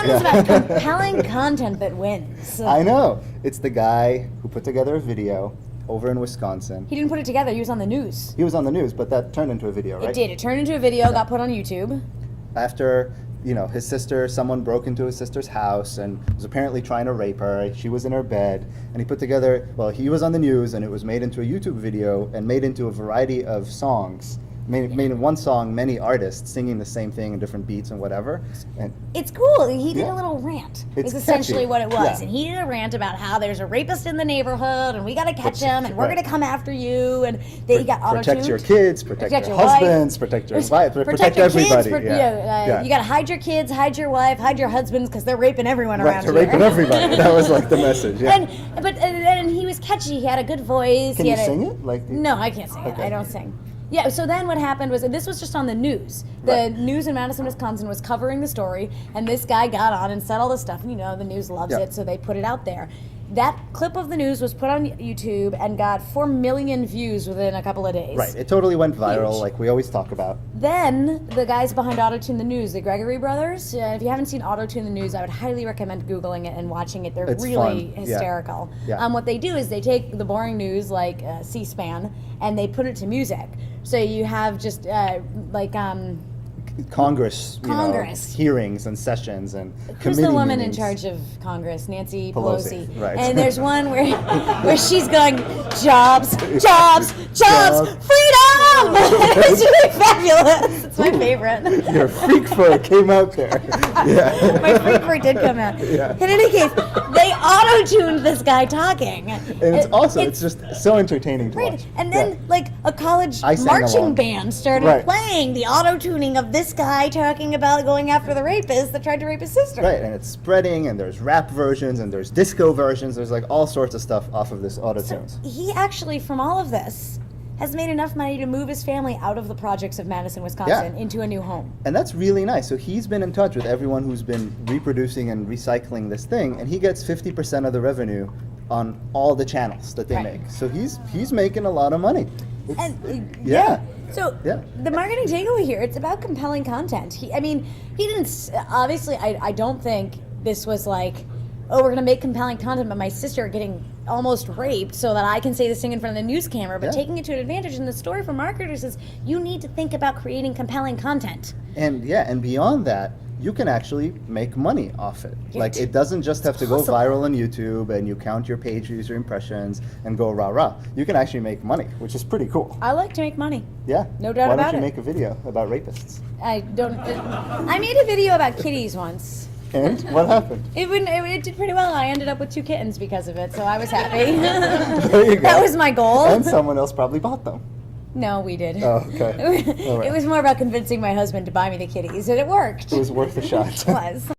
one was about compelling content that wins. I know. It's the guy who put together a video over in Wisconsin. He didn't put it together. He was on the news. He was on the news, but that turned into a video, right? It did. It turned into a video, got put on YouTube. After, his sister, someone broke into his sister's house and was apparently trying to rape her. She was in her bed, and he put together, he was on the news, and it was made into a YouTube video and made into a variety of songs. Made in one song, many artists singing the same thing in different beats and whatever. And it's cool. He did a little rant. It's essentially catchy. what it was. Yeah. And he did a rant about how there's a rapist in the neighborhood and we got to catch him and we're going to come after you. And they got auto-tuned. Protect your kids, protect your husbands, protect your wife, protect Kids, everybody. You got to hide your kids, hide your wife, hide your husbands because they're raping everyone around here. They're raping everybody. That was like the message. Yeah. And he was catchy. He had a good voice. Can you sing it? No, I can't sing it. I don't sing. Yeah, so then what happened was, and this was just on the news. The news in Madison, Wisconsin was covering the story, and this guy got on and said all this stuff. The news loves it, so they put it out there. That clip of the news was put on YouTube and got 4 million views within a couple of days. Right, it totally went viral, Huge. like we always talk about. Then the guys behind Auto-Tune the News, the Gregory brothers, if you haven't seen Auto-Tune the News, I would highly recommend Googling it and watching it. It's really fun. Hysterical. Yeah. What they do is they take the boring news like C-SPAN and they put it to music. So you have just Congress, hearings and sessions and Who's the woman meetings. in charge of Congress? Nancy Pelosi. Right. And there's one where she's going, jobs, freedom! It's really fabulous. It's my favorite. Your freak fur came out there. Yeah. My freak fur did come out. Yeah. In any case, they auto-tuned this guy talking. And it's just so entertaining to watch. And then a college I sang marching along. band started playing the auto-tuning of this guy talking about going after the rapist that tried to rape his sister. Right, and it's spreading, and there's rap versions, and there's disco versions. There's all sorts of stuff off of this auto-tunes. So he actually, from all of this, has made enough money to move his family out of the projects of Madison, Wisconsin into a new home. And that's really nice. So he's been in touch with everyone who's been reproducing and recycling this thing, and he gets 50% of the revenue on all the channels that they make. So he's making a lot of money. So the marketing takeaway here, it's about compelling content. He didn't, obviously, I don't think this was like, oh, we're going to make compelling content, but my sister getting almost raped so that I can say this thing in front of the news camera, but taking it to an advantage. And the story for marketers is you need to think about creating compelling content. And beyond that, you can actually make money off it. It doesn't just have to go viral on YouTube and you count your page user impressions and go rah-rah. You can actually make money, which is pretty cool. I like to make money. Yeah. No doubt about it. Why don't you make a video about rapists? I made a video about kitties once. And what happened? It did pretty well. I ended up with 2 kittens because of it, so I was happy. There you go. That was my goal. And someone else probably bought them. No, we did. Oh, okay. All right. It was more about convincing my husband to buy me the kitties, and it worked. It was worth a shot. It was.